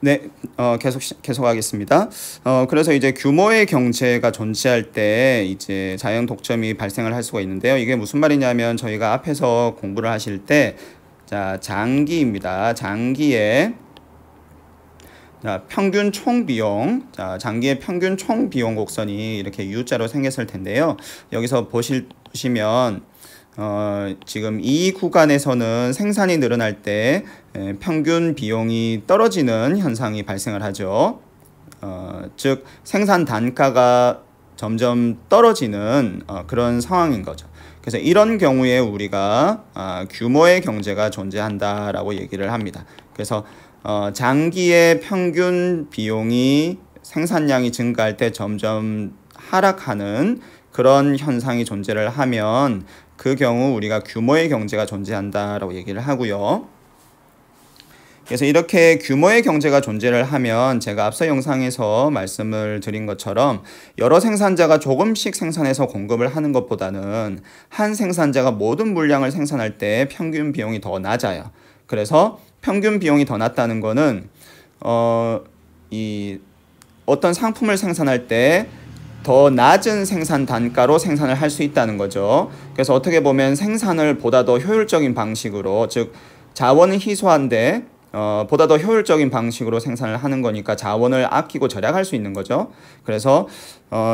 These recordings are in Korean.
네, 계속하겠습니다. 그래서 이제 규모의 경제가 존재할 때 이제 자연 독점이 발생을 할 수가 있는데요. 이게 무슨 말이냐면 저희가 앞에서 공부를 하실 때, 자, 장기입니다. 장기의 평균 총 비용, 장기의 평균 총 비용 곡선이 이렇게 U자로 생겼을 텐데요. 여기서 보시면 지금 이 구간에서는 생산이 늘어날 때 평균 비용이 떨어지는 현상이 발생을 하죠. 즉 생산 단가가 점점 떨어지는 그런 상황인 거죠. 그래서 이런 경우에 우리가 규모의 경제가 존재한다라고 얘기를 합니다. 그래서 장기의 평균 비용이 생산량이 증가할 때 점점 하락하는 그런 현상이 존재를 하면 그 경우 우리가 규모의 경제가 존재한다라고 얘기를 하고요. 그래서 이렇게 규모의 경제가 존재를 하면 제가 앞서 영상에서 말씀을 드린 것처럼 여러 생산자가 조금씩 생산해서 공급을 하는 것보다는 한 생산자가 모든 물량을 생산할 때 평균 비용이 더 낮아요. 그래서 평균 비용이 더 낮다는 거는 어떤 상품을 생산할 때 더 낮은 생산 단가로 생산을 할 수 있다는 거죠. 그래서 어떻게 보면 생산을 보다 더 효율적인 방식으로, 즉 자원은 희소한데 보다 더 효율적인 방식으로 생산을 하는 거니까 자원을 아끼고 절약할 수 있는 거죠. 그래서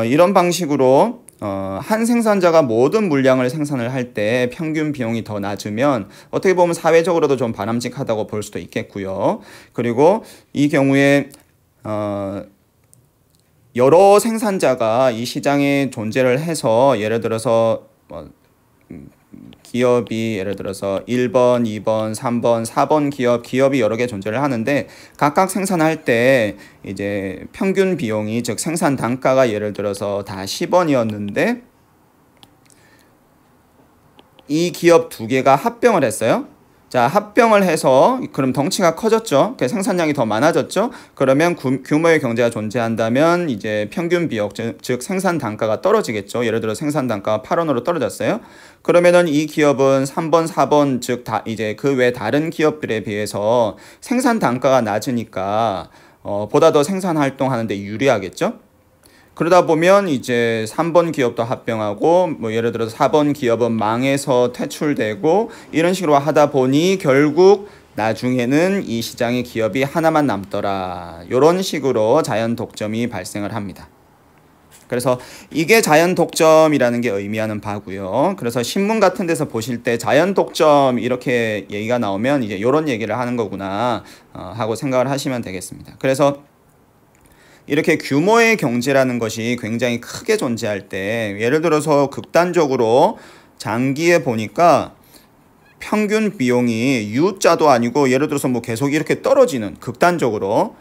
이런 방식으로 한 생산자가 모든 물량을 생산을 할 때 평균 비용이 더 낮으면 어떻게 보면 사회적으로도 좀 바람직하다고 볼 수도 있겠고요. 그리고 이 경우에 여러 생산자가 이 시장에 존재를 해서 예를 들어서 기업이 예를 들어서 1번, 2번, 3번, 4번 기업이 여러 개 존재를 하는데 각각 생산할 때 이제 평균 비용이, 즉 생산 단가가 예를 들어서 다 10원이었는데 이 기업 두 개가 합병을 했어요. 자, 합병을 해서 그럼 덩치가 커졌죠. 생산량이 더 많아졌죠. 그러면 규모의 경제가 존재한다면 이제 평균 비용, 즉 생산 단가가 떨어지겠죠. 예를 들어 생산 단가가 8원으로 떨어졌어요. 그러면은 이 기업은 3번, 4번, 즉 이제 그 외 다른 기업들에 비해서 생산 단가가 낮으니까 보다 더 생산 활동하는데 유리하겠죠. 그러다 보면 이제 3번 기업도 합병하고 뭐 예를 들어서 4번 기업은 망해서 퇴출되고 이런 식으로 하다 보니 결국 나중에는 이 시장의 기업이 하나만 남더라. 이런 식으로 자연 독점이 발생을 합니다. 그래서 이게 자연 독점이라는 게 의미하는 바고요. 그래서 신문 같은 데서 보실 때 자연 독점 이렇게 얘기가 나오면 이제 이런 얘기를 하는 거구나 하고 생각을 하시면 되겠습니다. 그래서 이렇게 규모의 경제라는 것이 굉장히 크게 존재할 때 예를 들어서 극단적으로 장기에 보니까 평균 비용이 U자도 아니고 예를 들어서 뭐 계속 이렇게 떨어지는, 극단적으로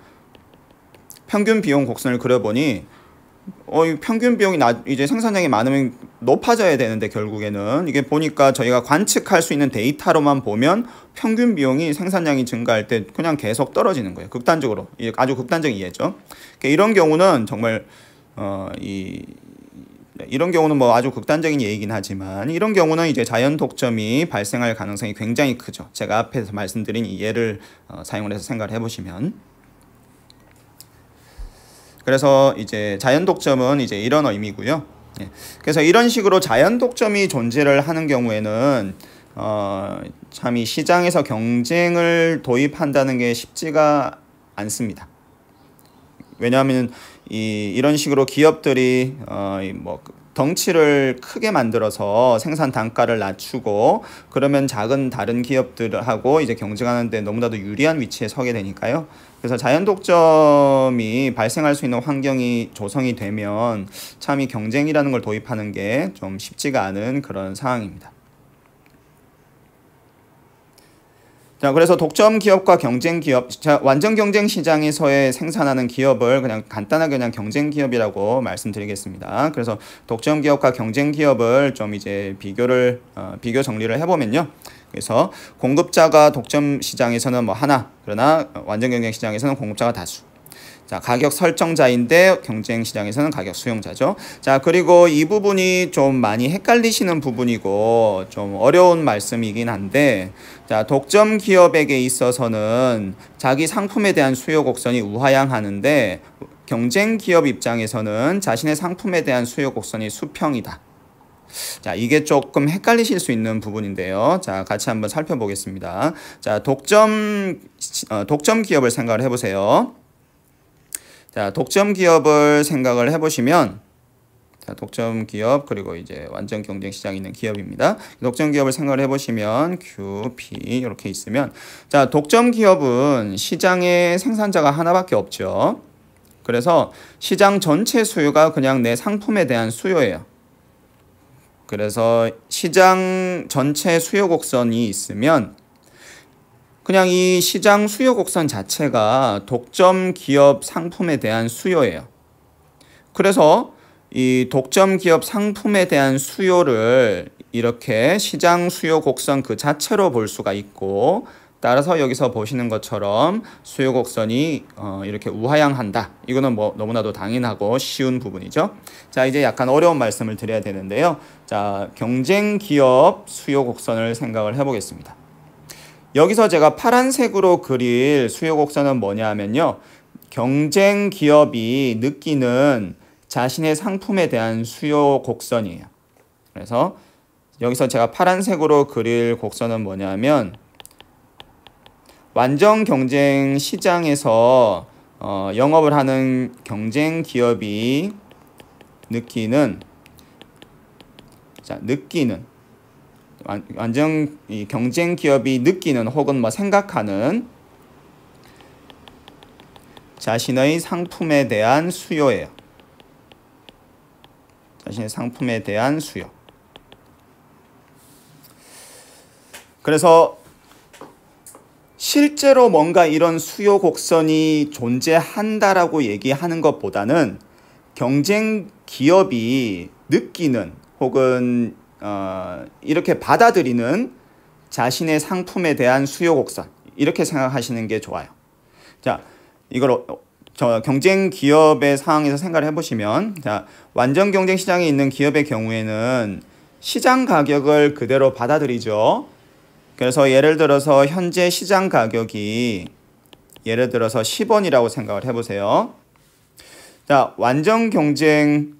평균 비용 곡선을 그려보니 평균 비용이 이제 생산량이 많으면 높아져야 되는데 결국에는 이게 보니까 저희가 관측할 수 있는 데이터로만 보면 평균 비용이 생산량이 증가할 때 그냥 계속 떨어지는 거예요. 극단적으로. 아주 극단적인 이해죠. 이런 경우는 정말 이런 경우는 뭐 아주 극단적인 예이긴 하지만 이런 경우는 이제 자연 독점이 발생할 가능성이 굉장히 크죠. 제가 앞에서 말씀드린 이 예를 사용을 해서 생각을 해보시면. 그래서 이제 자연 독점은 이제 이런 의미고요. 그래서 이런 식으로 자연 독점이 존재를 하는 경우에는 참 이 시장에서 경쟁을 도입한다는 게 쉽지가 않습니다. 왜냐하면 이런 식으로 기업들이 뭐 덩치를 크게 만들어서 생산 단가를 낮추고 그러면 작은 다른 기업들하고 이제 경쟁하는데 너무나도 유리한 위치에 서게 되니까요. 그래서 자연 독점이 발생할 수 있는 환경이 조성이 되면 참 이 경쟁이라는 걸 도입하는 게 좀 쉽지가 않은 그런 상황입니다. 자, 그래서 독점 기업과 경쟁 기업, 자, 완전 경쟁 시장에서의 생산하는 기업을 그냥 간단하게 그냥 경쟁 기업이라고 말씀드리겠습니다. 그래서 독점 기업과 경쟁 기업을 좀 이제 비교 정리를 해보면요. 그래서 공급자가 독점 시장에서는 뭐 하나, 그러나 완전 경쟁 시장에서는 공급자가 다수. 자, 가격 설정자인데 경쟁 시장에서는 가격 수용자죠. 자, 그리고 이 부분이 좀 많이 헷갈리시는 부분이고 좀 어려운 말씀이긴 한데, 자, 독점 기업에게 있어서는 자기 상품에 대한 수요 곡선이 우하향하는데 경쟁 기업 입장에서는 자신의 상품에 대한 수요 곡선이 수평이다. 자, 이게 조금 헷갈리실 수 있는 부분인데요. 자, 같이 한번 살펴보겠습니다. 자, 독점 기업을 생각을 해보세요. 자, 독점 기업을 생각을 해보시면, 자, 독점 기업, 그리고 이제 완전 경쟁 시장에 있는 기업입니다. 독점 기업을 생각을 해보시면, Q, P, 이렇게 있으면, 자, 독점 기업은 시장에 생산자가 하나밖에 없죠. 그래서 시장 전체 수요가 그냥 내 상품에 대한 수요예요. 그래서 시장 전체 수요 곡선이 있으면, 그냥 이 시장 수요 곡선 자체가 독점 기업 상품에 대한 수요예요. 그래서 이 독점 기업 상품에 대한 수요를 이렇게 시장 수요 곡선 그 자체로 볼 수가 있고, 따라서 여기서 보시는 것처럼 수요 곡선이 이렇게 우하향한다. 이거는 뭐 너무나도 당연하고 쉬운 부분이죠. 자, 이제 약간 어려운 말씀을 드려야 되는데요. 자, 경쟁 기업 수요 곡선을 생각을 해보겠습니다. 여기서 제가 파란색으로 그릴 수요 곡선은 뭐냐 하면요, 경쟁 기업이 느끼는 자신의 상품에 대한 수요 곡선이에요. 그래서 여기서 제가 파란색으로 그릴 곡선은 뭐냐면, 완전 경쟁 시장에서 영업을 하는 경쟁 기업이 느끼는 완전 이 경쟁 기업이 느끼는 혹은 뭐 생각하는 자신의 상품에 대한 수요예요. 자신의 상품에 대한 수요. 그래서 실제로 뭔가 이런 수요 곡선이 존재한다라고 얘기하는 것보다는 경쟁 기업이 느끼는 혹은 이렇게 받아들이는 자신의 상품에 대한 수요 곡선, 이렇게 생각하시는 게 좋아요. 자, 이걸 경쟁 기업의 상황에서 생각을 해보시면, 자, 완전 경쟁 시장에 있는 기업의 경우에는 시장 가격을 그대로 받아들이죠. 그래서 예를 들어서 현재 시장 가격이 예를 들어서 10원이라고 생각을 해보세요. 자, 완전 경쟁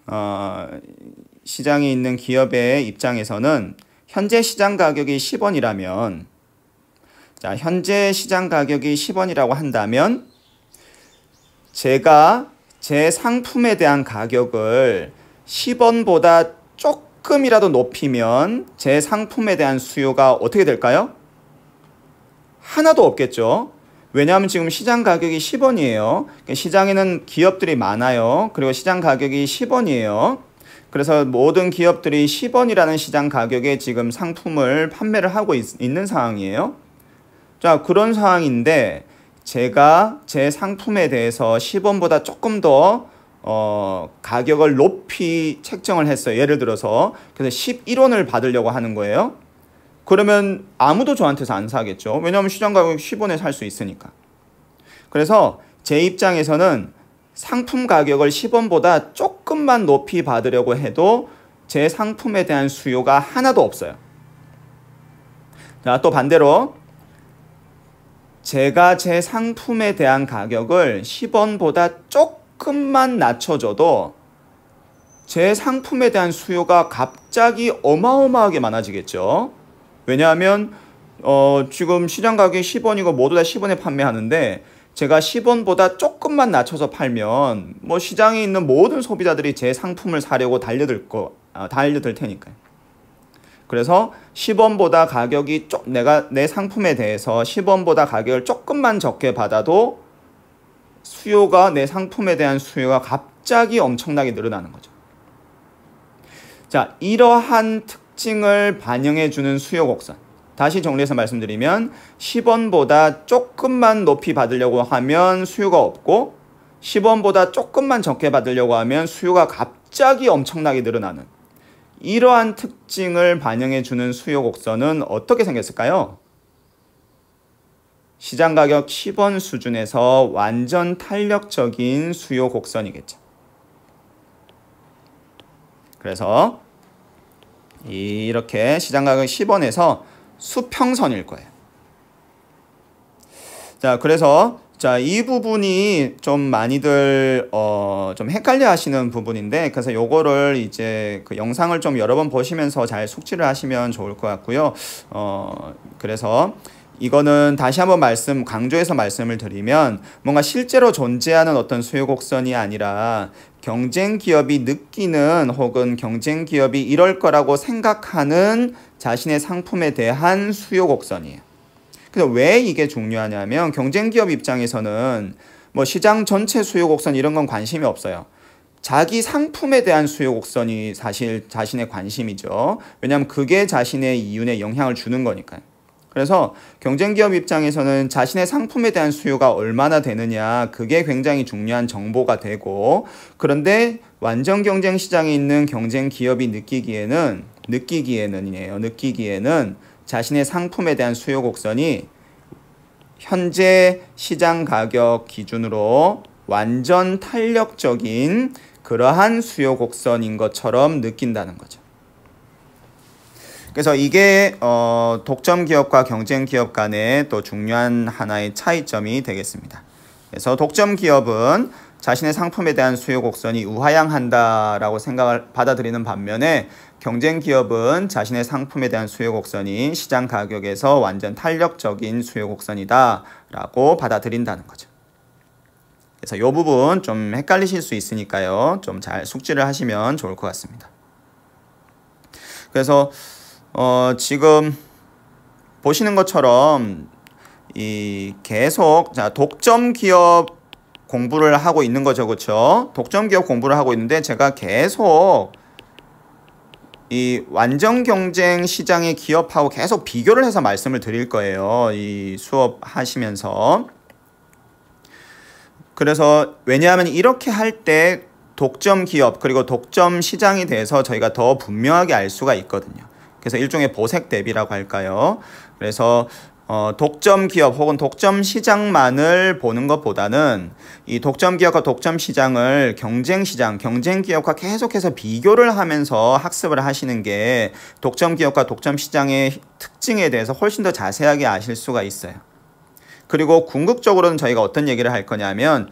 시장에 있는 기업의 입장에서는 현재 시장 가격이 10원이라면, 자, 현재 시장 가격이 10원이라고 한다면 제가 제 상품에 대한 가격을 10원보다 조금이라도 높이면 제 상품에 대한 수요가 어떻게 될까요? 하나도 없겠죠. 왜냐하면 지금 시장 가격이 10원이에요. 시장에는 기업들이 많아요. 그리고 시장 가격이 10원이에요. 그래서 모든 기업들이 10원이라는 시장 가격에 지금 상품을 판매를 하고 있는 상황이에요. 자, 그런 상황인데 제가 제 상품에 대해서 10원보다 조금 더 가격을 높이 책정을 했어요. 예를 들어서 그래서 11원을 받으려고 하는 거예요. 그러면 아무도 저한테서 안 사겠죠. 왜냐하면 시장 가격이 10원에 살 수 있으니까. 그래서 제 입장에서는 상품 가격을 10원보다 조금만 높이 받으려고 해도 제 상품에 대한 수요가 하나도 없어요. 자, 또 반대로 제가 제 상품에 대한 가격을 10원보다 조금만 낮춰줘도 제 상품에 대한 수요가 갑자기 어마어마하게 많아지겠죠. 왜냐하면 지금 시장 가격이 10원이고 모두 다 10원에 판매하는데 제가 10원보다 조금만 낮춰서 팔면 뭐 시장에 있는 모든 소비자들이 제 상품을 사려고 달려들 테니까요. 그래서 10원보다 가격이 내가 내 상품에 대해서 10원보다 가격을 조금만 적게 받아도 수요가 내 상품에 대한 수요가 갑자기 엄청나게 늘어나는 거죠. 자, 이러한 특징을 반영해 주는 수요 곡선. 다시 정리해서 말씀드리면 10원보다 조금만 높이 받으려고 하면 수요가 없고 10원보다 조금만 적게 받으려고 하면 수요가 갑자기 엄청나게 늘어나는 이러한 특징을 반영해 주는 수요 곡선은 어떻게 생겼을까요? 시장 가격 10원 수준에서 완전 탄력적인 수요 곡선이겠죠. 그래서 이렇게 시장 가격 10원에서 수평선일 거예요. 자, 그래서 이 부분이 좀 많이들 좀 헷갈려 하시는 부분인데, 그래서 요거를 이제 그 영상을 좀 여러 번 보시면서 잘 숙지를 하시면 좋을 것 같고요. 그래서 이거는 다시 한번 강조해서 말씀을 드리면, 뭔가 실제로 존재하는 어떤 수요 곡선이 아니라 경쟁 기업이 느끼는, 혹은 경쟁 기업이 이럴 거라고 생각하는 자신의 상품에 대한 수요 곡선이에요. 그래서 왜 이게 중요하냐면, 경쟁 기업 입장에서는 뭐 시장 전체 수요 곡선 이런 건 관심이 없어요. 자기 상품에 대한 수요 곡선이 사실 자신의 관심이죠. 왜냐하면 그게 자신의 이윤에 영향을 주는 거니까요. 그래서 경쟁 기업 입장에서는 자신의 상품에 대한 수요가 얼마나 되느냐, 그게 굉장히 중요한 정보가 되고, 그런데 완전 경쟁 시장에 있는 경쟁 기업이 느끼기에는 자신의 상품에 대한 수요 곡선이 현재 시장 가격 기준으로 완전 탄력적인 그러한 수요 곡선인 것처럼 느낀다는 거죠. 그래서 이게 독점 기업과 경쟁 기업 간의 또 중요한 하나의 차이점이 되겠습니다. 그래서 독점 기업은 자신의 상품에 대한 수요 곡선이 우하향한다라고 생각을 받아들이는 반면에, 경쟁 기업은 자신의 상품에 대한 수요 곡선이 시장 가격에서 완전 탄력적인 수요 곡선이다라고 받아들인다는 거죠. 그래서 이 부분 좀 헷갈리실 수 있으니까요, 좀 잘 숙지를 하시면 좋을 것 같습니다. 그래서 지금 보시는 것처럼 계속 독점 기업 공부를 하고 있는 거죠, 그렇죠? 독점 기업 공부를 하고 있는데, 제가 계속 이 완전 경쟁 시장의 기업하고 계속 비교를 해서 말씀을 드릴 거예요, 이 수업 하시면서. 그래서 왜냐하면 이렇게 할 때 독점 기업 그리고 독점 시장에 대해서 저희가 더 분명하게 알 수가 있거든요. 그래서 일종의 보색 대비라고 할까요? 그래서 독점 기업 혹은 독점 시장만을 보는 것보다는 이 독점 기업과 독점 시장을 경쟁 시장, 경쟁 기업과 계속해서 비교를 하면서 학습을 하시는 게 독점 기업과 독점 시장의 특징에 대해서 훨씬 더 자세하게 아실 수가 있어요. 그리고 궁극적으로는 저희가 어떤 얘기를 할 거냐면,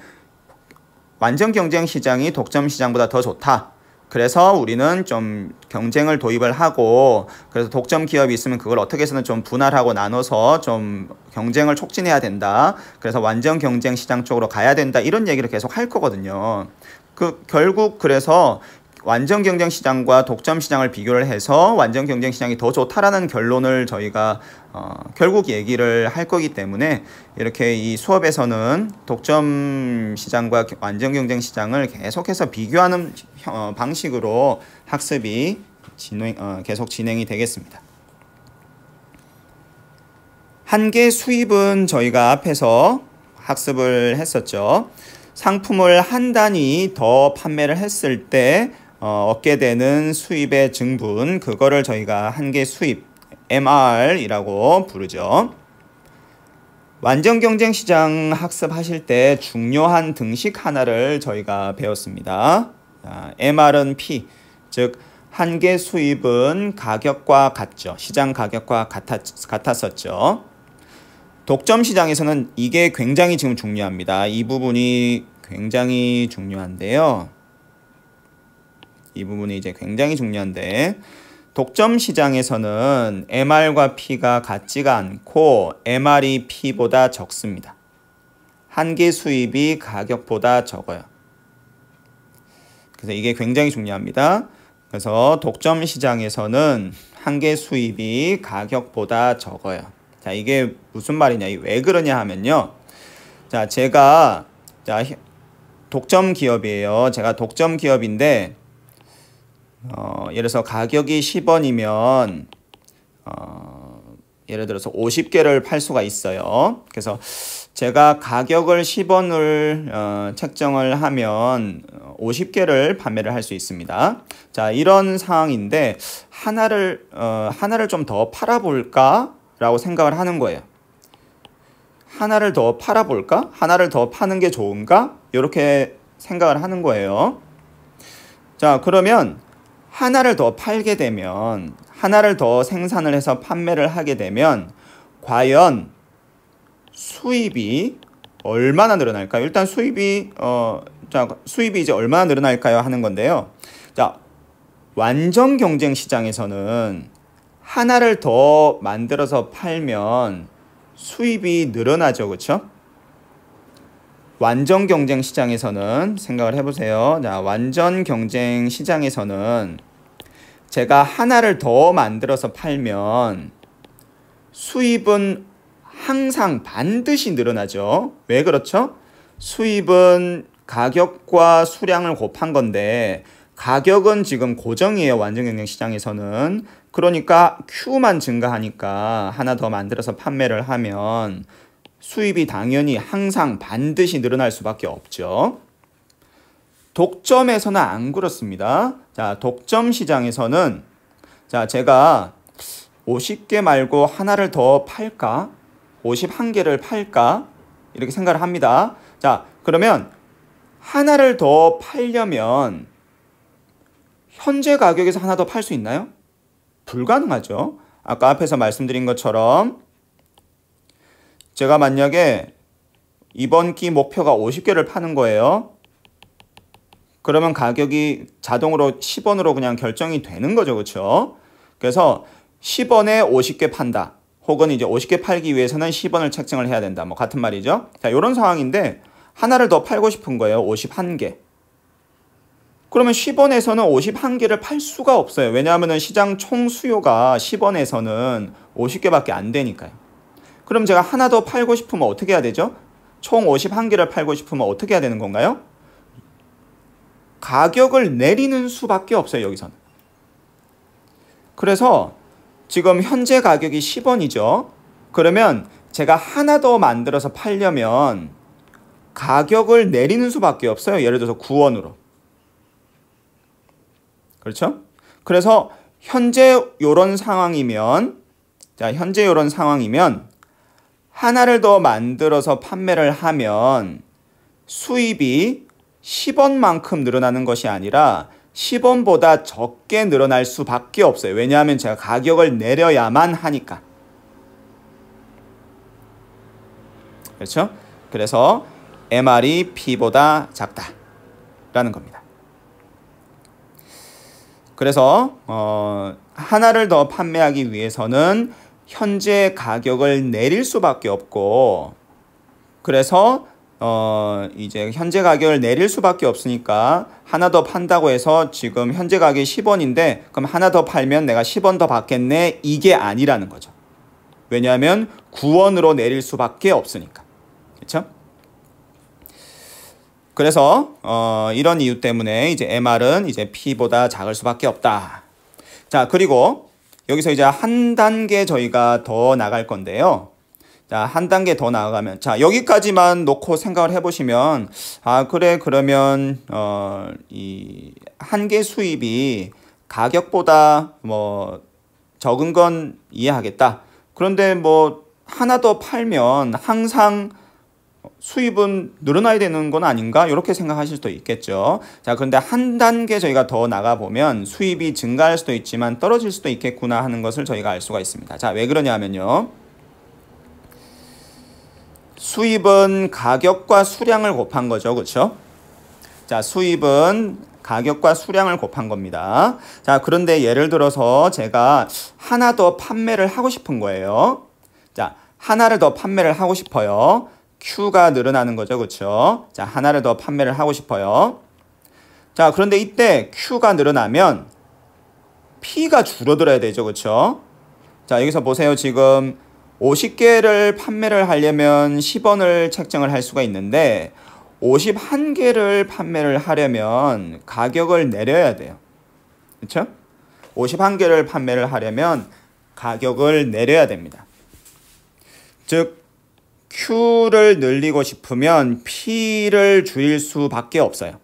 완전 경쟁 시장이 독점 시장보다 더 좋다. 그래서 우리는 좀 경쟁을 도입을 하고, 그래서 독점 기업이 있으면 그걸 어떻게 해서는 좀 분할하고 나눠서 좀 경쟁을 촉진해야 된다. 그래서 완전 경쟁 시장 쪽으로 가야 된다. 이런 얘기를 계속 할 거거든요. 결국 그래서 완전 경쟁 시장과 독점 시장을 비교를 해서 완전 경쟁 시장이 더 좋다라는 결론을 저희가 결국 얘기를 할 거기 때문에, 이렇게 이 수업에서는 독점 시장과 완전 경쟁 시장을 계속해서 비교하는 방식으로 학습이 계속 진행이 되겠습니다. 한계 수입은 저희가 앞에서 학습을 했었죠. 상품을 한 단위 더 판매를 했을 때 얻게 되는 수입의 증분, 그거를 저희가 한계 수입, MR이라고 부르죠. 완전 경쟁 시장 학습하실 때 중요한 등식 하나를 저희가 배웠습니다. MR은 P, 즉 한계 수입은 가격과 같죠. 시장 가격과 같았었죠. 독점 시장에서는 이게 굉장히 지금 중요합니다. 이 부분이 굉장히 중요한데요. 이 부분이 이제 굉장히 중요한데, 독점 시장에서는 MR과 P가 같지가 않고 MR이 P보다 적습니다. 한계 수입이 가격보다 적어요. 그래서 이게 굉장히 중요합니다. 그래서 독점 시장에서는 한계 수입이 가격보다 적어요. 자, 이게 무슨 말이냐, 왜 그러냐 하면요. 자, 제가 독점 기업이에요. 제가 독점 기업인데, 예를 들어서 가격이 10원이면 예를 들어서 50개를 팔 수가 있어요. 그래서 제가 가격을 10원을 책정을 하면 50개를 판매를 할 수 있습니다. 자, 이런 상황인데 하나를 좀 더 팔아볼까 라고 생각을 하는 거예요. 하나를 더 팔아볼까? 하나를 더 파는 게 좋은가? 이렇게 생각을 하는 거예요. 자, 그러면 하나를 더 팔게 되면, 하나를 더 생산을 해서 판매를 하게 되면 과연 수입이 얼마나 늘어날까요? 일단 수입이 이제 얼마나 늘어날까요? 하는 건데요. 자, 완전 경쟁 시장에서는 하나를 더 만들어서 팔면 수입이 늘어나죠. 그렇죠? 완전 경쟁 시장에서는 생각을 해보세요. 자, 완전 경쟁 시장에서는 제가 하나를 더 만들어서 팔면 수입은 항상 반드시 늘어나죠. 왜 그렇죠? 수입은 가격과 수량을 곱한 건데 가격은 지금 고정이에요. 완전 경쟁 시장에서는. 그러니까 Q만 증가하니까 하나 더 만들어서 판매를 하면 수입이 당연히 항상 반드시 늘어날 수밖에 없죠. 독점에서는 안 그렇습니다. 자, 독점 시장에서는 자, 제가 50개 말고 하나를 더 팔까? 51개를 팔까? 이렇게 생각을 합니다. 자, 그러면 하나를 더 팔려면 현재 가격에서 하나 더 팔 수 있나요? 불가능하죠. 아까 앞에서 말씀드린 것처럼 제가 만약에 이번 기 목표가 50개를 파는 거예요. 그러면 가격이 자동으로 10원으로 그냥 결정이 되는 거죠. 그렇죠? 그래서 10원에 50개 판다. 혹은 이제 50개 팔기 위해서는 10원을 책정을 해야 된다. 뭐 같은 말이죠. 자, 이런 상황인데 하나를 더 팔고 싶은 거예요. 51개. 그러면 10원에서는 51개를 팔 수가 없어요. 왜냐하면 시장 총 수요가 10원에서는 50개밖에 안 되니까요. 그럼 제가 하나 더 팔고 싶으면 어떻게 해야 되죠? 총 51개를 팔고 싶으면 어떻게 해야 되는 건가요? 가격을 내리는 수밖에 없어요. 여기서는. 그래서 지금 현재 가격이 10원이죠. 그러면 제가 하나 더 만들어서 팔려면 가격을 내리는 수밖에 없어요. 예를 들어서 9원으로. 그렇죠? 그래서 현재 요런 상황이면 하나를 더 만들어서 판매를 하면 수입이 10원만큼 늘어나는 것이 아니라 10원보다 적게 늘어날 수밖에 없어요. 왜냐하면 제가 가격을 내려야만 하니까. 그렇죠? 그래서 MR이 P보다 작다라는 겁니다. 그래서 하나를 더 판매하기 위해서는 현재 가격을 내릴 수밖에 없고, 그래서 이제 현재 가격을 내릴 수밖에 없으니까 하나 더 판다고 해서 지금 현재 가격이 10원인데 그럼 하나 더 팔면 내가 10원 더 받겠네, 이게 아니라는 거죠. 왜냐하면 9원으로 내릴 수밖에 없으니까. 그렇죠? 그래서 이런 이유 때문에 이제 MR은 이제 P보다 작을 수밖에 없다. 자, 그리고 여기서 이제 한 단계 저희가 더 나갈 건데요. 자, 한 단계 더 나아가면, 자, 여기까지만 놓고 생각을 해보시면, 아, 그래, 그러면 이 한 개 수입이 가격보다 뭐 적은 건 이해하겠다. 그런데 뭐 하나 더 팔면 항상 수입은 늘어나야 되는 건 아닌가? 이렇게 생각하실 수도 있겠죠. 자, 그런데 한 단계 저희가 더 나가보면 수입이 증가할 수도 있지만 떨어질 수도 있겠구나 하는 것을 저희가 알 수가 있습니다. 자, 왜 그러냐면요. 수입은 가격과 수량을 곱한 거죠. 그렇죠? 자, 수입은 가격과 수량을 곱한 겁니다. 자, 그런데 예를 들어서 제가 하나 더 판매를 하고 싶은 거예요. 자, 하나를 더 판매를 하고 싶어요. Q가 늘어나는 거죠. 그렇죠? 자, 하나를 더 판매를 하고 싶어요. 자, 그런데 이때 Q가 늘어나면 P가 줄어들어야 되죠. 그렇죠? 자, 여기서 보세요. 지금 50개를 판매를 하려면 10원을 책정을 할 수가 있는데 51개를 판매를 하려면 가격을 내려야 돼요. 그렇죠? 51개를 판매를 하려면 가격을 내려야 됩니다. 즉 Q를 늘리고 싶으면 P를 줄일 수밖에 없어요.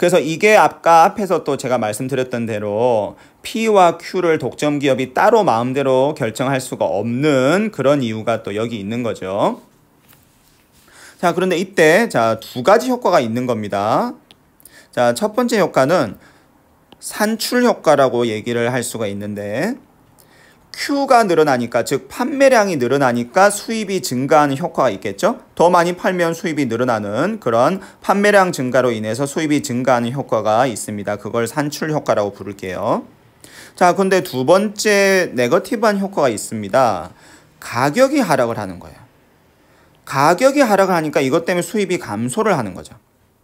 그래서 이게 아까 앞에서 또 제가 말씀드렸던 대로 P와 Q를 독점 기업이 따로 마음대로 결정할 수가 없는 그런 이유가 또 여기 있는 거죠. 자, 그런데 이때 자, 두 가지 효과가 있는 겁니다. 자, 첫 번째 효과는 산출 효과라고 얘기를 할 수가 있는데, Q가 늘어나니까, 즉 판매량이 늘어나니까 수입이 증가하는 효과가 있겠죠. 더 많이 팔면 수입이 늘어나는 그런 판매량 증가로 인해서 수입이 증가하는 효과가 있습니다. 그걸 산출 효과라고 부를게요. 자, 근데 두 번째 네거티브한 효과가 있습니다. 가격이 하락을 하는 거예요. 가격이 하락을 하니까 이것 때문에 수입이 감소를 하는 거죠.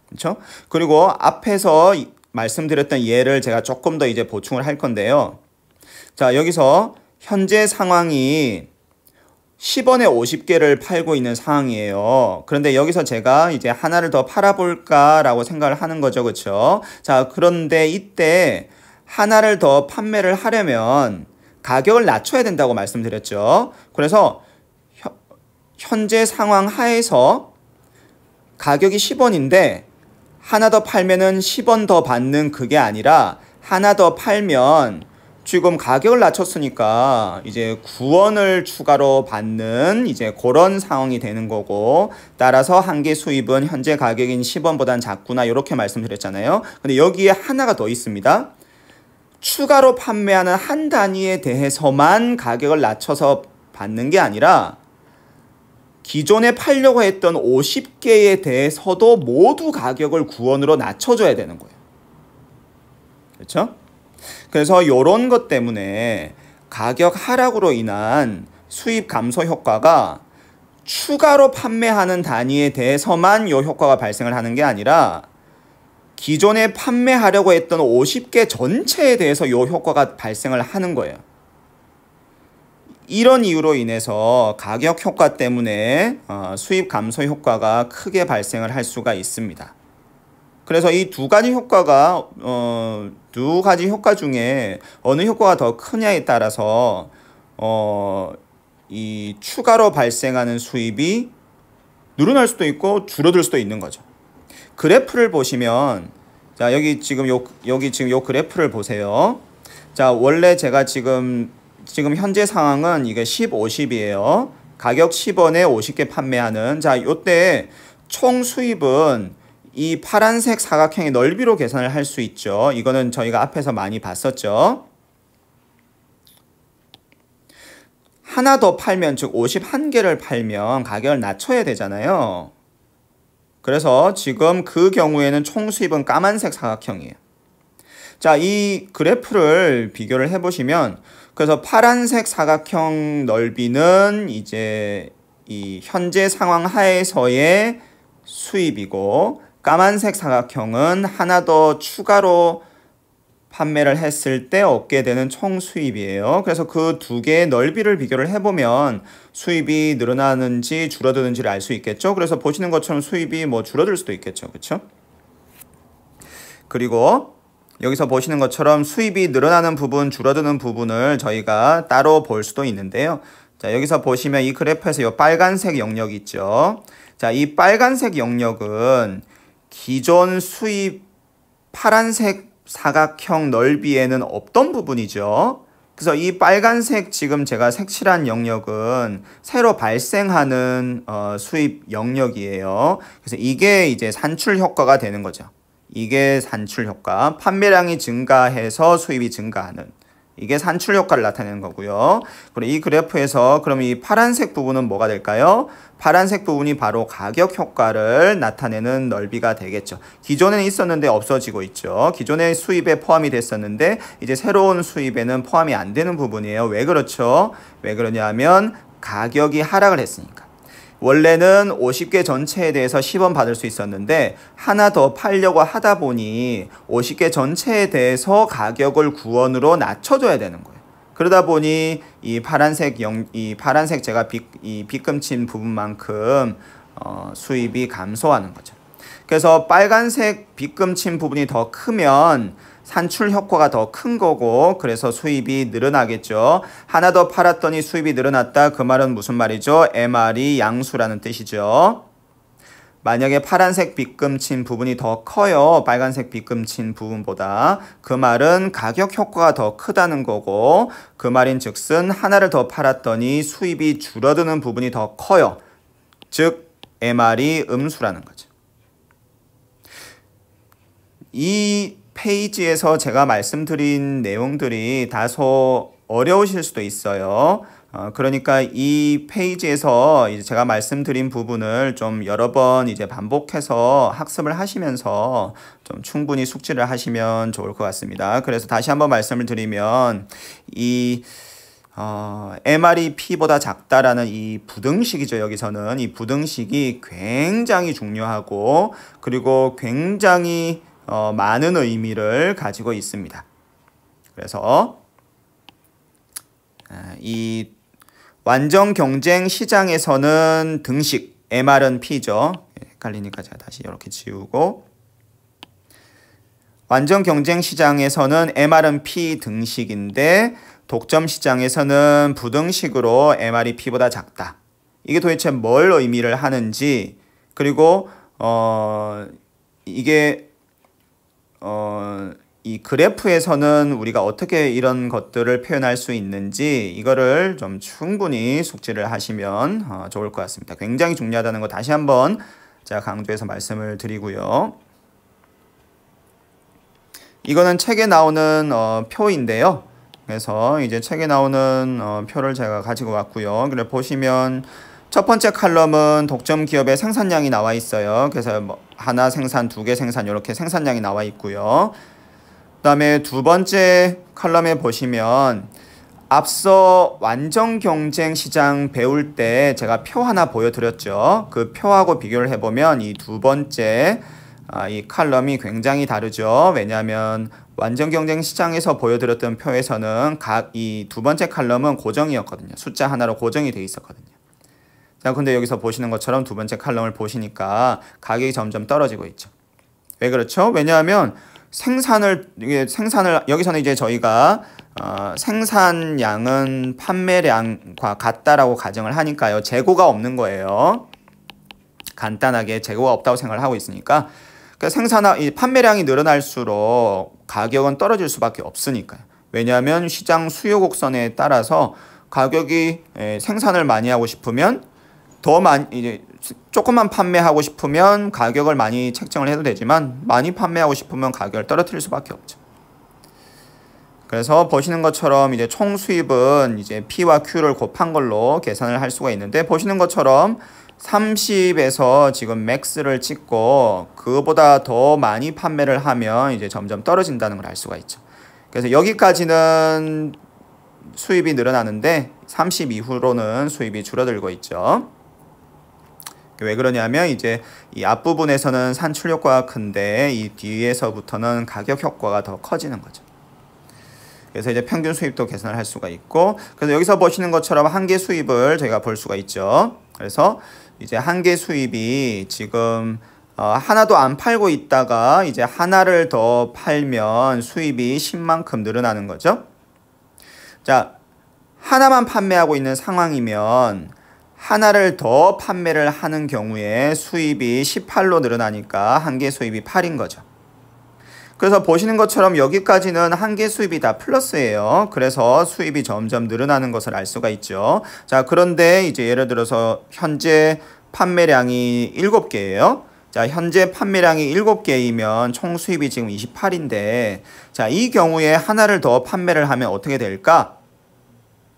그렇죠? 그리고 앞에서 말씀드렸던 예를 제가 조금 더 이제 보충을 할 건데요. 자, 여기서 현재 상황이 10원에 50개를 팔고 있는 상황이에요. 그런데 여기서 제가 이제 하나를 더 팔아볼까라고 생각을 하는 거죠. 그렇죠? 자, 그런데 이때 하나를 더 판매를 하려면 가격을 낮춰야 된다고 말씀드렸죠. 그래서 현재 상황 하에서 가격이 10원인데 하나 더 팔면은 10원 더 받는 그게 아니라 하나 더 팔면 지금 가격을 낮췄으니까 이제 9원을 추가로 받는 이제 그런 상황이 되는 거고, 따라서 한 개 수입은 현재 가격인 10원보단 작구나 이렇게 말씀드렸잖아요. 근데 여기에 하나가 더 있습니다. 추가로 판매하는 한 단위에 대해서만 가격을 낮춰서 받는 게 아니라 기존에 팔려고 했던 50개에 대해서도 모두 가격을 9원으로 낮춰줘야 되는 거예요. 그렇죠? 그래서 이런 것 때문에 가격 하락으로 인한 수입 감소 효과가 추가로 판매하는 단위에 대해서만 이 효과가 발생을 하는 게 아니라 기존에 판매하려고 했던 50개 전체에 대해서 이 효과가 발생을 하는 거예요. 이런 이유로 인해서 가격 효과 때문에 수입 감소 효과가 크게 발생을 할 수가 있습니다. 그래서 이 두 가지 효과가 두 가지 효과 중에 어느 효과가 더 크냐에 따라서 이 추가로 발생하는 수입이 늘어날 수도 있고 줄어들 수도 있는 거죠. 그래프를 보시면, 자, 여기 지금 요 그래프를 보세요. 자, 원래 제가 지금 현재 상황은 이게 10, 50이에요. 가격 10원에 50개 판매하는. 자, 요때 총 수입은 이 파란색 사각형의 넓이로 계산을 할 수 있죠. 이거는 저희가 앞에서 많이 봤었죠. 하나 더 팔면, 즉 51개를 팔면 가격을 낮춰야 되잖아요. 그래서 지금 그 경우에는 총 수입은 까만색 사각형이에요. 자, 이 그래프를 비교를 해보시면, 그래서 파란색 사각형 넓이는 이제 이 현재 상황 하에서의 수입이고, 까만색 사각형은 하나 더 추가로 판매를 했을 때 얻게 되는 총 수입이에요. 그래서 그 두 개의 넓이를 비교를 해보면 수입이 늘어나는지 줄어드는지를 알 수 있겠죠. 그래서 보시는 것처럼 수입이 뭐 줄어들 수도 있겠죠. 그렇죠? 그리고 여기서 보시는 것처럼 수입이 늘어나는 부분, 줄어드는 부분을 저희가 따로 볼 수도 있는데요. 자, 여기서 보시면 이 그래프에서 이 빨간색 영역 있죠. 자, 이 빨간색 영역은 기존 수입 파란색 사각형 넓이에는 없던 부분이죠. 그래서 이 빨간색 지금 제가 색칠한 영역은 새로 발생하는 수입 영역이에요. 그래서 이게 이제 산출 효과가 되는 거죠. 이게 산출 효과. 판매량이 증가해서 수입이 증가하는. 이게 산출 효과를 나타내는 거고요. 그리고 이 그래프에서 그럼 이 파란색 부분은 뭐가 될까요? 파란색 부분이 바로 가격 효과를 나타내는 넓이가 되겠죠. 기존에는 있었는데 없어지고 있죠. 기존의 수입에 포함이 됐었는데 이제 새로운 수입에는 포함이 안 되는 부분이에요. 왜 그렇죠? 왜 그러냐면 가격이 하락을 했으니까. 원래는 50개 전체에 대해서 10원 받을 수 있었는데 하나 더 팔려고 하다 보니 50개 전체에 대해서 가격을 9원으로 낮춰줘야 되는 거예요. 그러다 보니 이 파란색 제가 빗금친 부분만큼 수입이 감소하는 거죠. 그래서 빨간색 빗금친 부분이 더 크면 산출 효과가 더 큰 거고, 그래서 수입이 늘어나겠죠. 하나 더 팔았더니 수입이 늘어났다. 그 말은 무슨 말이죠? MR이 양수라는 뜻이죠. 만약에 파란색 빗금 친 부분이 더 커요. 빨간색 빗금 친 부분보다. 그 말은 가격 효과가 더 크다는 거고, 그 말인 즉슨 하나를 더 팔았더니 수입이 줄어드는 부분이 더 커요. 즉 MR이 음수라는 거죠. 이 페이지에서 제가 말씀드린 내용들이 다소 어려우실 수도 있어요. 그러니까 이 페이지에서 이제 제가 말씀드린 부분을 좀 여러 번 이제 반복해서 학습을 하시면서 좀 충분히 숙지를 하시면 좋을 것 같습니다. 그래서 다시 한번 말씀을 드리면 이 MR이 P보다 작다라는 이 부등식이죠. 여기서는 이 부등식이 굉장히 중요하고 그리고 굉장히 많은 의미를 가지고 있습니다. 그래서 이 완전 경쟁 시장에서는 등식, MR은 P죠. 헷갈리니까 제가 다시 이렇게 지우고 완전 경쟁 시장에서는 MR은 P 등식인데 독점 시장에서는 부등식으로 MR이 P보다 작다. 이게 도대체 뭘 의미를 하는지 그리고 이게 이 그래프에서는 우리가 어떻게 이런 것들을 표현할 수 있는지 이거를 좀 충분히 숙지를 하시면 좋을 것 같습니다. 굉장히 중요하다는 거 다시 한번 제가 강조해서 말씀을 드리고요. 이거는 책에 나오는 표인데요. 그래서 이제 책에 나오는 표를 제가 가지고 왔고요. 그래 보시면 첫 번째 칼럼은 독점 기업의 생산량이 나와 있어요. 그래서 뭐 하나 생산, 두 개 생산 이렇게 생산량이 나와 있고요. 그 다음에 두 번째 칼럼에 보시면 앞서 완전 경쟁 시장 배울 때 제가 표 하나 보여드렸죠. 그 표하고 비교를 해보면 이 두 번째 이 칼럼이 굉장히 다르죠. 왜냐하면 완전 경쟁 시장에서 보여드렸던 표에서는 각 이 두 번째 칼럼은 고정이었거든요. 숫자 하나로 고정이 돼 있었거든요. 자, 근데 여기서 보시는 것처럼 두 번째 칼럼을 보시니까 가격이 점점 떨어지고 있죠. 왜 그렇죠? 왜냐하면 생산을 여기서는 이제 저희가 생산량은 판매량과 같다라고 가정을 하니까요. 재고가 없는 거예요. 간단하게 재고가 없다고 생각을 하고 있으니까 그러니까 이 판매량이 늘어날수록 가격은 떨어질 수밖에 없으니까요. 왜냐하면 시장 수요 곡선에 따라서 가격이 생산을 많이 하고 싶으면 더 많이 이제 조금만 판매하고 싶으면 가격을 많이 책정을 해도 되지만 많이 판매하고 싶으면 가격을 떨어뜨릴 수밖에 없죠. 그래서 보시는 것처럼 이제 총 수입은 이제 P와 Q를 곱한 걸로 계산을 할 수가 있는데 보시는 것처럼 30에서 지금 맥스를 찍고 그거보다 더 많이 판매를 하면 이제 점점 떨어진다는 걸 알 수가 있죠. 그래서 여기까지는 수입이 늘어나는데 30 이후로는 수입이 줄어들고 있죠. 왜 그러냐면 이제 이 앞부분에서는 산출 효과가 큰데 이 뒤에서부터는 가격 효과가 더 커지는 거죠. 그래서 이제 평균 수입도 계산을 할 수가 있고 그래서 여기서 보시는 것처럼 한계 수입을 저희가 볼 수가 있죠. 그래서 이제 한계 수입이 지금 하나도 안 팔고 있다가 이제 하나를 더 팔면 수입이 10만큼 늘어나는 거죠. 자, 하나만 판매하고 있는 상황이면 하나를 더 판매를 하는 경우에 수입이 18로 늘어나니까 한계 수입이 8인 거죠. 그래서 보시는 것처럼 여기까지는 한계 수입이 다 플러스예요. 그래서 수입이 점점 늘어나는 것을 알 수가 있죠. 자, 그런데 이제 예를 들어서 현재 판매량이 7개예요. 자, 현재 판매량이 7개이면 총 수입이 지금 28인데 자, 이 경우에 하나를 더 판매를 하면 어떻게 될까?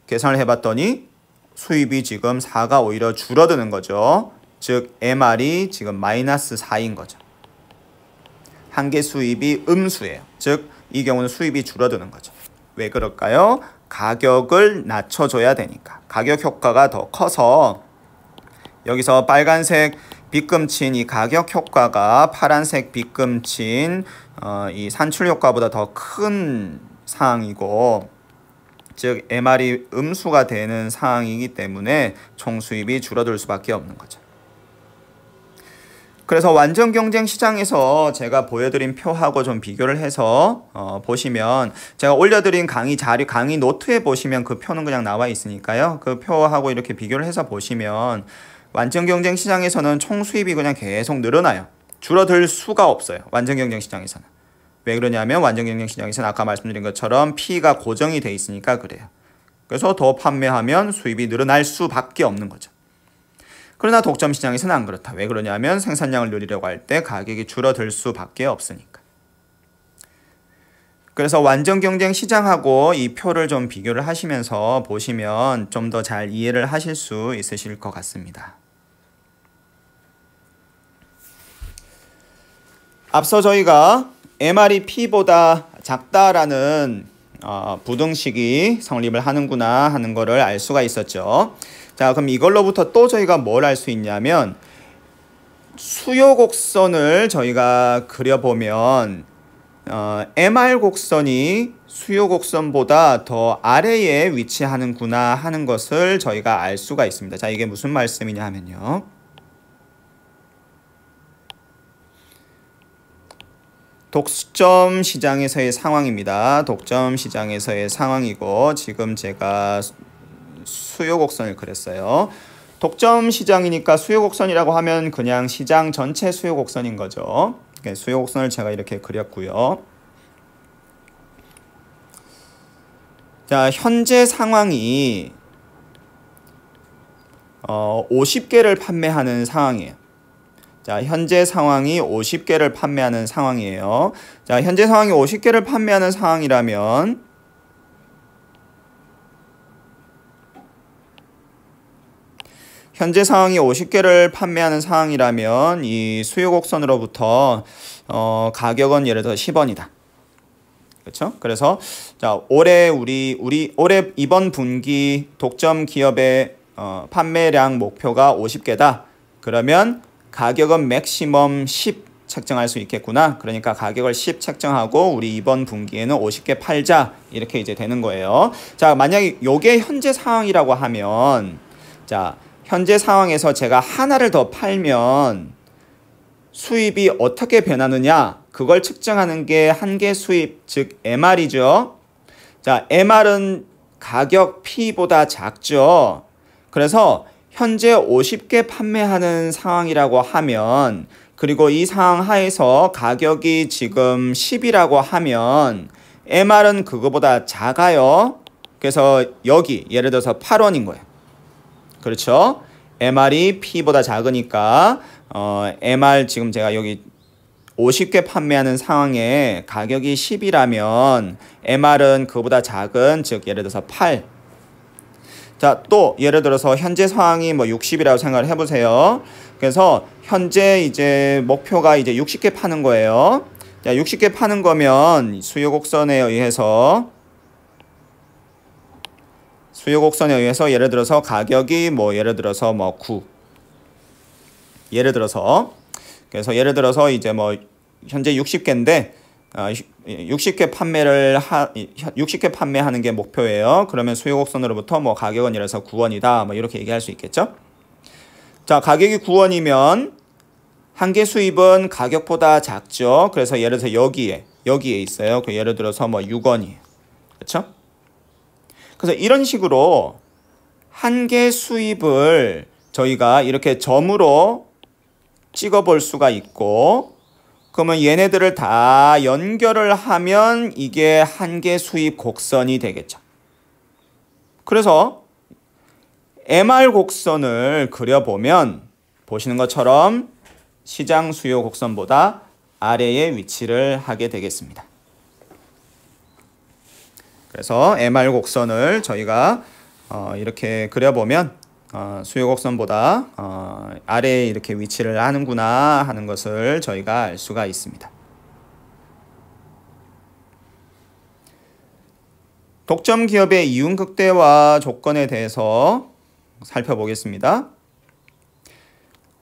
계산을 해봤더니 수입이 지금 4가 오히려 줄어드는 거죠. 즉 MR이 지금 마이너스 4인 거죠. 한계 수입이 음수예요. 즉 이 경우는 수입이 줄어드는 거죠. 왜 그럴까요? 가격을 낮춰줘야 되니까. 가격 효과가 더 커서 여기서 빨간색 빗금친 이 가격 효과가 파란색 빗금친 이 산출 효과보다 더 큰 상황이고 즉 MR이 음수가 되는 상황이기 때문에 총 수입이 줄어들 수밖에 없는 거죠. 그래서 완전 경쟁 시장에서 제가 보여드린 표하고 좀 비교를 해서 보시면 제가 올려드린 강의 노트에 보시면 그 표는 그냥 나와 있으니까요. 그 표하고 이렇게 비교를 해서 보시면 완전 경쟁 시장에서는 총 수입이 그냥 계속 늘어나요. 줄어들 수가 없어요. 완전 경쟁 시장에서는. 왜 그러냐면 완전 경쟁 시장에서는 아까 말씀드린 것처럼 P가 고정이 돼 있으니까 그래요. 그래서 더 판매하면 수입이 늘어날 수밖에 없는 거죠. 그러나 독점 시장에서는 안 그렇다. 왜 그러냐면 생산량을 늘리려고 할 때 가격이 줄어들 수밖에 없으니까. 그래서 완전 경쟁 시장하고 이 표를 좀 비교를 하시면서 보시면 좀 더 잘 이해를 하실 수 있으실 것 같습니다. 앞서 저희가 MR이 P보다 작다라는 부등식이 성립을 하는구나 하는 거를 알 수가 있었죠. 자, 그럼 이걸로부터 또 저희가 뭘 알 수 있냐면 수요 곡선을 저희가 그려보면 MR 곡선이 수요 곡선보다 더 아래에 위치하는구나 하는 것을 저희가 알 수가 있습니다. 자, 이게 무슨 말씀이냐 하면요. 독점 시장에서의 상황입니다. 독점 시장에서의 상황이고 지금 제가 수요 곡선을 그렸어요. 독점 시장이니까 수요 곡선이라고 하면 그냥 시장 전체 수요 곡선인 거죠. 수요 곡선을 제가 이렇게 그렸고요. 자, 현재 상황이 50개를 판매하는 상황이에요. 자, 현재 상황이 50개를 판매하는 상황이에요. 자, 현재 상황이 50개를 판매하는 상황이라면 현재 상황이 50개를 판매하는 상황이라면 이 수요 곡선으로부터 가격은 예를 들어 10원이다. 그렇죠? 그래서 자, 올해 올해 이번 분기 독점 기업의 판매량 목표가 50개다. 그러면 가격은 맥시멈 10 책정할 수 있겠구나. 그러니까 가격을 10 책정하고 우리 이번 분기에는 50개 팔자. 이렇게 이제 되는 거예요. 자, 만약에 요게 현재 상황이라고 하면 자, 현재 상황에서 제가 하나를 더 팔면 수입이 어떻게 변하느냐? 그걸 측정하는 게 한계 수입, 즉 MR이죠. 자, MR은 가격 P보다 작죠. 그래서 현재 50개 판매하는 상황이라고 하면 그리고 이 상황 하에서 가격이 지금 10이라고 하면 MR은 그거보다 작아요. 그래서 여기 예를 들어서 8원인 거예요. 그렇죠? MR이 P보다 작으니까 MR 지금 제가 여기 50개 판매하는 상황에 가격이 10이라면 MR은 그보다 작은 즉 예를 들어서 8. 자, 또 예를 들어서 현재 상황이 뭐 60이라고 생각을 해보세요. 그래서 현재 이제 목표가 이제 60개 파는 거예요. 자, 60개 파는 거면 수요 곡선에 의해서 예를 들어서 가격이 뭐 예를 들어서 뭐 9. 예를 들어서 이제 뭐 현재 60개인데 60개 판매하는 게 목표예요. 그러면 수요 곡선으로부터 뭐 가격은 예를 들어서 9원이다. 뭐 이렇게 얘기할 수 있겠죠? 자, 가격이 9원이면 한계 수입은 가격보다 작죠. 그래서 예를 들어서 여기에 있어요. 그 예를 들어서 뭐 6원이에요. 그렇죠? 그래서 이런 식으로 한계 수입을 저희가 이렇게 점으로 찍어볼 수가 있고 그러면 얘네들을 다 연결을 하면 이게 한계 수입 곡선이 되겠죠. 그래서 MR 곡선을 그려보면 보시는 것처럼 시장 수요 곡선보다 아래에 위치를 하게 되겠습니다. 그래서 MR 곡선을 저희가 이렇게 그려보면 수요 곡선보다 아래에 이렇게 위치를 하는구나 하는 것을 저희가 알 수가 있습니다. 독점 기업의 이윤 극대화 조건에 대해서 살펴보겠습니다.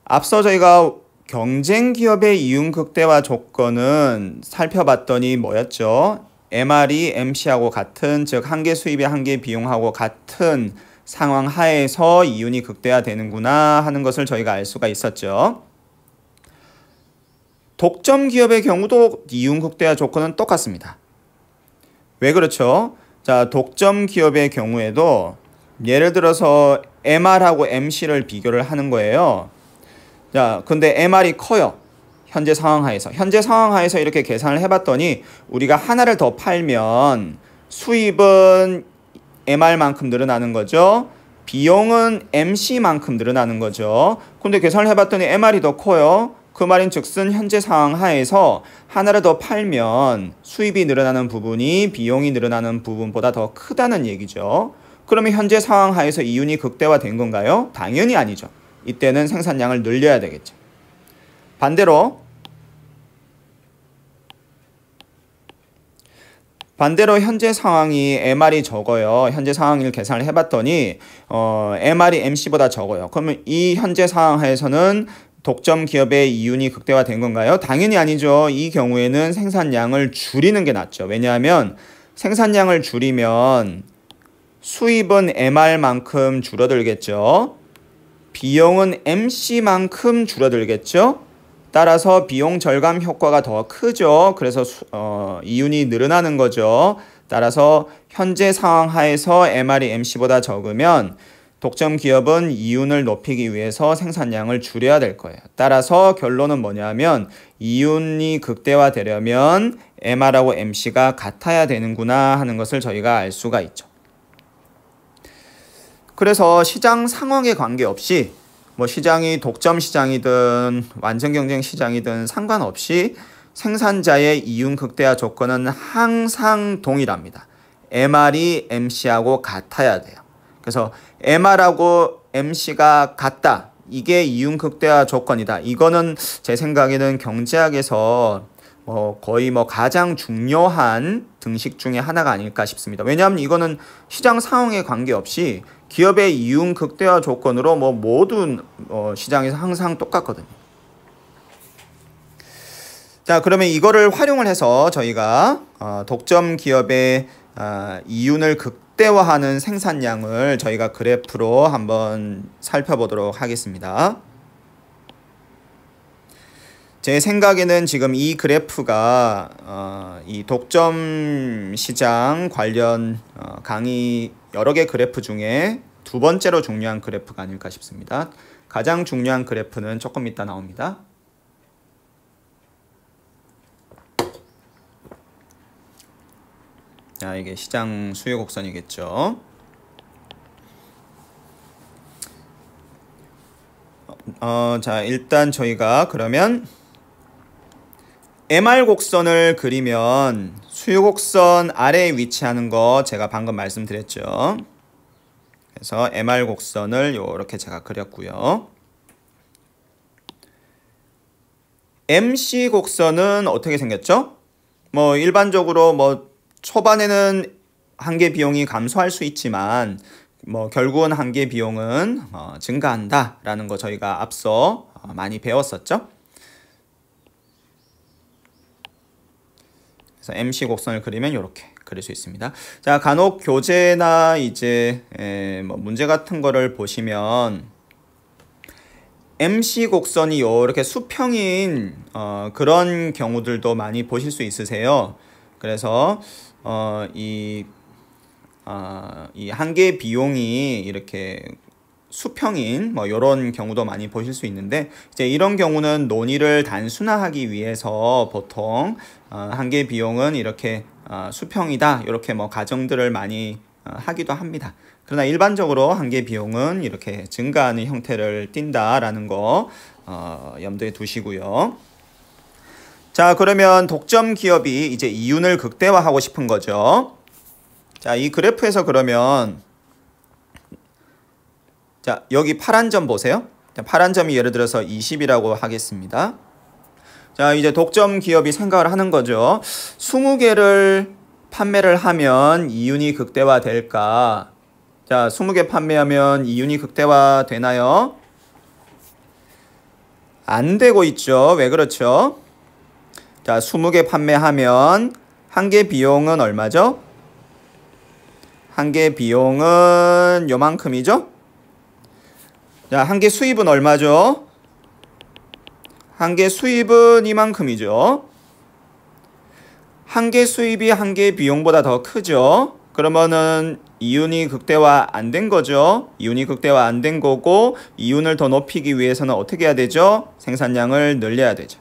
앞서 저희가 경쟁 기업의 이윤 극대화 조건은 살펴봤더니 뭐였죠? MR이 MC하고 같은, 즉 한계 수입의 한계 비용하고 같은 상황 하에서 이윤이 극대화되는구나 하는 것을 저희가 알 수가 있었죠. 독점 기업의 경우도 이윤 극대화 조건은 똑같습니다. 왜 그렇죠? 자, 독점 기업의 경우에도 예를 들어서 MR하고 MC를 비교를 하는 거예요. 자, 근데 MR이 커요. 현재 상황 하에서. 현재 상황 하에서 이렇게 계산을 해봤더니 우리가 하나를 더 팔면 수입은 MR만큼 늘어나는 거죠. 비용은 MC만큼 늘어나는 거죠. 근데 계산을 해봤더니 MR이 더 커요. 그 말인 즉슨 현재 상황 하에서 하나를 더 팔면 수입이 늘어나는 부분이 비용이 늘어나는 부분보다 더 크다는 얘기죠. 그러면 현재 상황 하에서 이윤이 극대화된 건가요? 당연히 아니죠. 이때는 생산량을 늘려야 되겠죠. 반대로 현재 상황이 MR이 적어요. 현재 상황을 계산을 해봤더니 MR이 MC보다 적어요. 그러면 이 현재 상황 하에서는 독점 기업의 이윤이 극대화된 건가요? 당연히 아니죠. 이 경우에는 생산량을 줄이는 게 낫죠. 왜냐하면 생산량을 줄이면 수입은 MR만큼 줄어들겠죠. 비용은 MC만큼 줄어들겠죠. 따라서 비용 절감 효과가 더 크죠. 그래서 이윤이 늘어나는 거죠. 따라서 현재 상황 하에서 MR이 MC보다 적으면 독점 기업은 이윤을 높이기 위해서 생산량을 줄여야 될 거예요. 따라서 결론은 뭐냐면 이윤이 극대화되려면 MR하고 MC가 같아야 되는구나 하는 것을 저희가 알 수가 있죠. 그래서 시장 상황에 관계없이 뭐 시장이 독점 시장이든 완전 경쟁 시장이든 상관없이 생산자의 이윤 극대화 조건은 항상 동일합니다. MR이 MC하고 같아야 돼요. 그래서 MR하고 MC가 같다. 이게 이윤 극대화 조건이다. 이거는 제 생각에는 경제학에서 거의 가장 중요한 등식 중에 하나가 아닐까 싶습니다. 왜냐하면 이거는 시장 상황에 관계없이 기업의 이윤 극대화 조건으로 모든 시장에서 항상 똑같거든요. 자, 그러면 이거를 활용을 해서 저희가 독점 기업의 이윤을 극대화하는 생산량을 저희가 그래프로 한번 살펴보도록 하겠습니다. 제 생각에는 지금 이 그래프가 이 독점 시장 관련 강의 여러 개 그래프 중에 두 번째로 중요한 그래프가 아닐까 싶습니다. 가장 중요한 그래프는 조금 이따 나옵니다. 자, 이게 시장 수요 곡선이겠죠. 자, 일단 저희가 그러면 MR 곡선을 그리면 수요 곡선 아래에 위치하는 거 제가 방금 말씀드렸죠. 그래서 MR 곡선을 이렇게 제가 그렸고요. MC 곡선은 어떻게 생겼죠? 일반적으로 초반에는 한계 비용이 감소할 수 있지만 결국은 한계 비용은 증가한다라는 거 저희가 앞서 많이 배웠었죠. 그래서 MC 곡선을 그리면 이렇게 그릴 수 있습니다. 자, 간혹 교재나 이제 문제 같은 거를 보시면 MC 곡선이 이렇게 수평인 그런 경우들도 많이 보실 수 있으세요. 그래서 이 한계 비용이 이렇게 수평인 이런 경우도 많이 보실 수 있는데 이제 이런 경우는 논의를 단순화하기 위해서 보통 한계 비용은 이렇게 수평이다 이렇게 가정들을 많이 하기도 합니다. 그러나 일반적으로 한계 비용은 이렇게 증가하는 형태를 띈다라는 거 염두에 두시고요. 자, 그러면 독점 기업이 이제 이윤을 극대화하고 싶은 거죠. 자, 이 그래프에서 그러면 자, 여기 파란 점 보세요. 자, 파란 점이 예를 들어서 20이라고 하겠습니다. 자, 이제 독점 기업이 생각을 하는 거죠. 20개를 판매를 하면 이윤이 극대화 될까? 자, 20개 판매하면 이윤이 극대화 되나요? 안 되고 있죠. 왜 그렇죠? 자, 20개 판매하면 한 개 비용은 얼마죠? 한 개 비용은 요만큼이죠? 자, 한 개 수입은 얼마죠? 한 개 수입은 이만큼이죠. 한 개 수입이 한 개 비용보다 더 크죠. 그러면은 이윤이 극대화 안 된 거죠. 이윤이 극대화 안 된 거고 이윤을 더 높이기 위해서는 어떻게 해야 되죠? 생산량을 늘려야 되죠.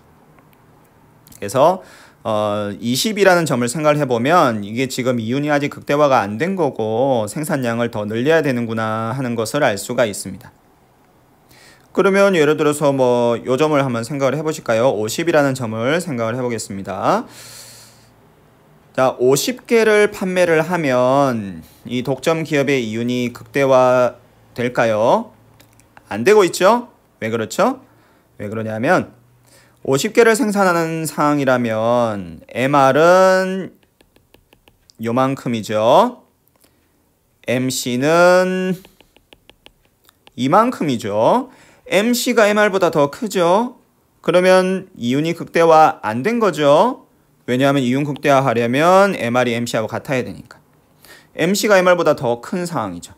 그래서 20이라는 점을 생각을 해보면 이게 지금 이윤이 아직 극대화가 안 된 거고 생산량을 더 늘려야 되는구나 하는 것을 알 수가 있습니다. 그러면 예를 들어서 뭐 요 점을 한번 생각을 해보실까요? 50이라는 점을 생각을 해보겠습니다. 자, 50개를 판매를 하면 이 독점 기업의 이윤이 극대화 될까요? 안 되고 있죠? 왜 그렇죠? 왜 그러냐면 50개를 생산하는 상황이라면 MR은 요만큼이죠. MC는 이만큼이죠. MC가 MR보다 더 크죠. 그러면 이윤이 극대화 안 된 거죠. 왜냐하면 이윤 극대화 하려면 MR이 MC하고 같아야 되니까. MC가 MR보다 더 큰 상황이죠.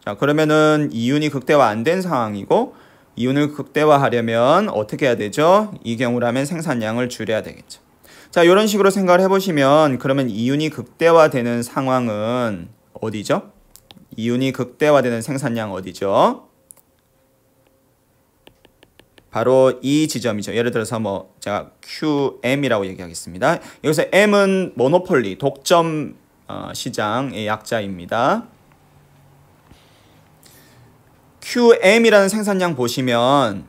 자, 그러면은 이윤이 극대화 안 된 상황이고 이윤을 극대화하려면 어떻게 해야 되죠? 이 경우라면 생산량을 줄여야 되겠죠. 자, 이런 식으로 생각을 해보시면 그러면 이윤이 극대화되는 상황은 어디죠? 이윤이 극대화되는 생산량 어디죠? 바로 이 지점이죠. 예를 들어서 뭐 제가 QM이라고 얘기하겠습니다. 여기서 M은 모노폴리, 독점 시장의 약자입니다. QM이라는 생산량 보시면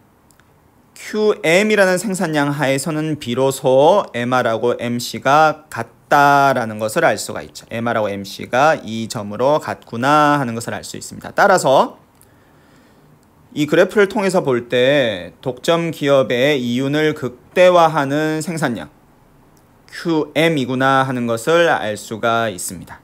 QM이라는 생산량 하에서는 비로소 MR하고 MC가 같다라는 것을 알 수가 있죠. MR하고 MC가 이 점으로 같구나 하는 것을 알 수 있습니다. 따라서 이 그래프를 통해서 볼 때 독점 기업의 이윤을 극대화하는 생산량 QM이구나 하는 것을 알 수가 있습니다.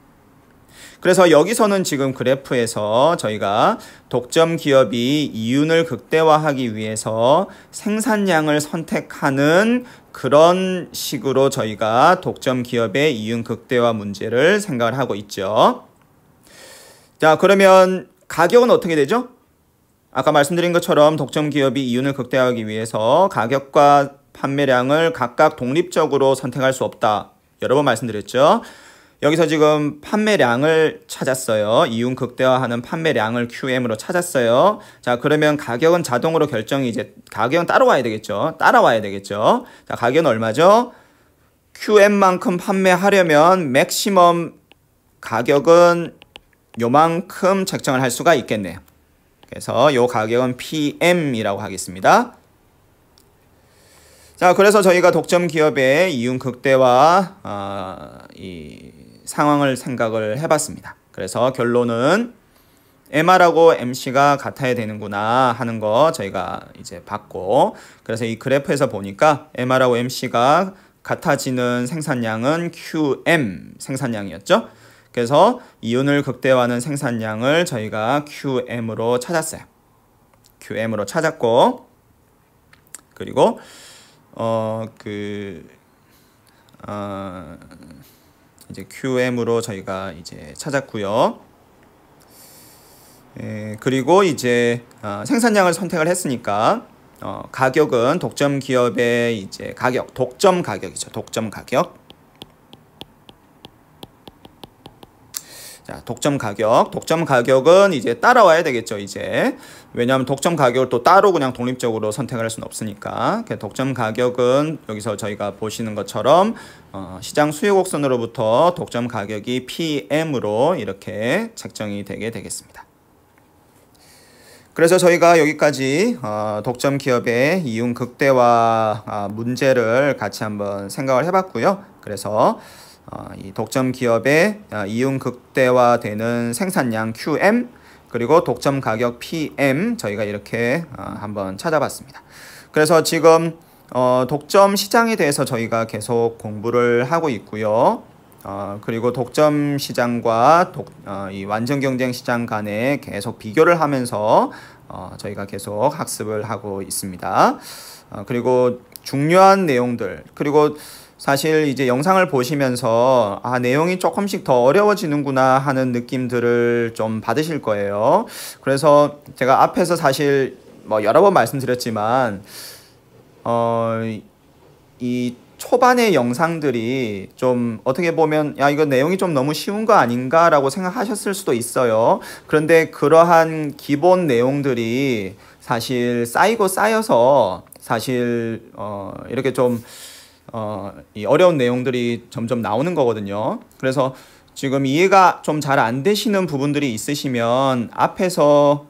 그래서 여기서는 지금 그래프에서 저희가 독점 기업이 이윤을 극대화하기 위해서 생산량을 선택하는 그런 식으로 저희가 독점 기업의 이윤 극대화 문제를 생각을 하고 있죠. 자, 그러면 가격은 어떻게 되죠? 아까 말씀드린 것처럼 독점 기업이 이윤을 극대화하기 위해서 가격과 판매량을 각각 독립적으로 선택할 수 없다. 여러 번 말씀드렸죠. 여기서 지금 판매량을 찾았어요. 이윤 극대화하는 판매량을 QM으로 찾았어요. 자, 그러면 가격은 자동으로 결정이 가격은 따라와야 되겠죠. 자, 가격은 얼마죠? QM만큼 판매하려면 맥시멈 가격은 요만큼 책정을 할 수가 있겠네요. 그래서 요 가격은 PM이라고 하겠습니다. 자, 그래서 저희가 독점 기업의 이윤 극대화 이 상황을 생각을 해봤습니다. 그래서 결론은 MR하고 MC가 같아야 되는구나 하는 거 저희가 이제 봤고, 그래서 이 그래프에서 보니까 MR하고 MC가 같아지는 생산량은 QM 생산량이었죠. 그래서 이윤을 극대화하는 생산량을 저희가 QM으로 찾았어요. QM으로 찾았고, 그리고 이제 QM으로 저희가 이제 찾았고요. 그리고 이제 생산량을 선택을 했으니까 가격은 독점 기업의 이제 가격, 독점 가격이죠. 독점 가격. 자, 독점 가격은 이제 따라와야 되겠죠, 이제. 왜냐하면 독점 가격을 또 따로 그냥 독립적으로 선택을 할 수는 없으니까. 독점 가격은 여기서 저희가 보시는 것처럼 시장 수요 곡선으로부터 독점 가격이 PM으로 이렇게 책정이 되게 되겠습니다. 그래서 저희가 여기까지 독점 기업의 이윤 극대화 문제를 같이 한번 생각을 해봤고요. 그래서 이 독점 기업의 이윤 극대화되는 생산량 QM 그리고 독점 가격 PM 저희가 이렇게 한번 찾아봤습니다. 그래서 지금 독점 시장에 대해서 저희가 계속 공부를 하고 있고요. 그리고 독점 시장과 이 완전 경쟁 시장 간에 계속 비교를 하면서 저희가 계속 학습을 하고 있습니다. 그리고 중요한 내용들, 그리고 사실 이제 영상을 보시면서 내용이 조금씩 더 어려워지는구나 하는 느낌들을 좀 받으실 거예요. 그래서 제가 앞에서 사실 뭐 여러 번 말씀드렸지만 이 초반의 영상들이 좀 어떻게 보면 야 이거 내용이 좀 너무 쉬운 거 아닌가라고 생각하셨을 수도 있어요. 그런데 그러한 기본 내용들이 사실 쌓이고 쌓여서 사실 이렇게 좀 이 어려운 내용들이 점점 나오는 거거든요. 그래서 지금 이해가 좀 잘 안 되시는 부분들이 있으시면 앞에서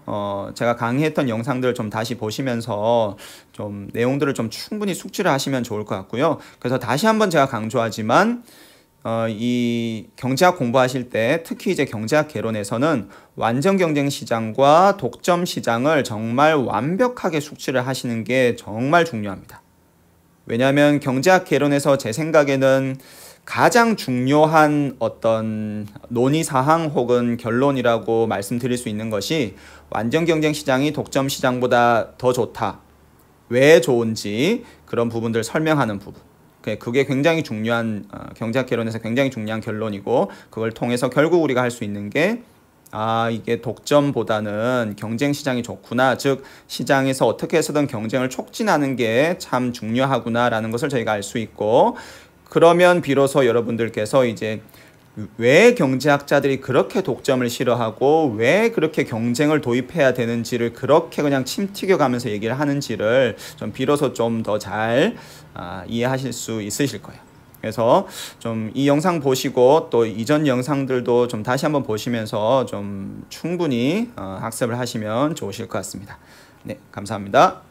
제가 강의했던 영상들을 좀 다시 보시면서 좀 내용들을 좀 충분히 숙지를 하시면 좋을 것 같고요. 그래서 다시 한번 제가 강조하지만 이 경제학 공부하실 때 특히 이제 경제학 개론에서는 완전 경쟁 시장과 독점 시장을 정말 완벽하게 숙지를 하시는 게 정말 중요합니다. 왜냐하면 경제학 개론에서 제 생각에는 가장 중요한 어떤 논의사항 혹은 결론이라고 말씀드릴 수 있는 것이 완전 경쟁 시장이 독점 시장보다 더 좋다. 왜 좋은지 그런 부분들 설명하는 부분. 그게 굉장히 중요한 경제학 개론에서 굉장히 중요한 결론이고 그걸 통해서 결국 우리가 할 수 있는 게 이게 독점보다는 경쟁 시장이 좋구나. 즉 시장에서 어떻게 해서든 경쟁을 촉진하는 게 참 중요하구나라는 것을 저희가 알 수 있고 그러면 비로소 여러분들께서 이제 왜 경제학자들이 그렇게 독점을 싫어하고 왜 그렇게 경쟁을 도입해야 되는지를 그렇게 그냥 침 튀겨가면서 얘기를 하는지를 좀 비로소 좀 더 잘 이해하실 수 있으실 거예요. 그래서 좀 이 영상 보시고 또 이전 영상들도 좀 다시 한번 보시면서 좀 충분히 학습을 하시면 좋으실 것 같습니다. 네, 감사합니다.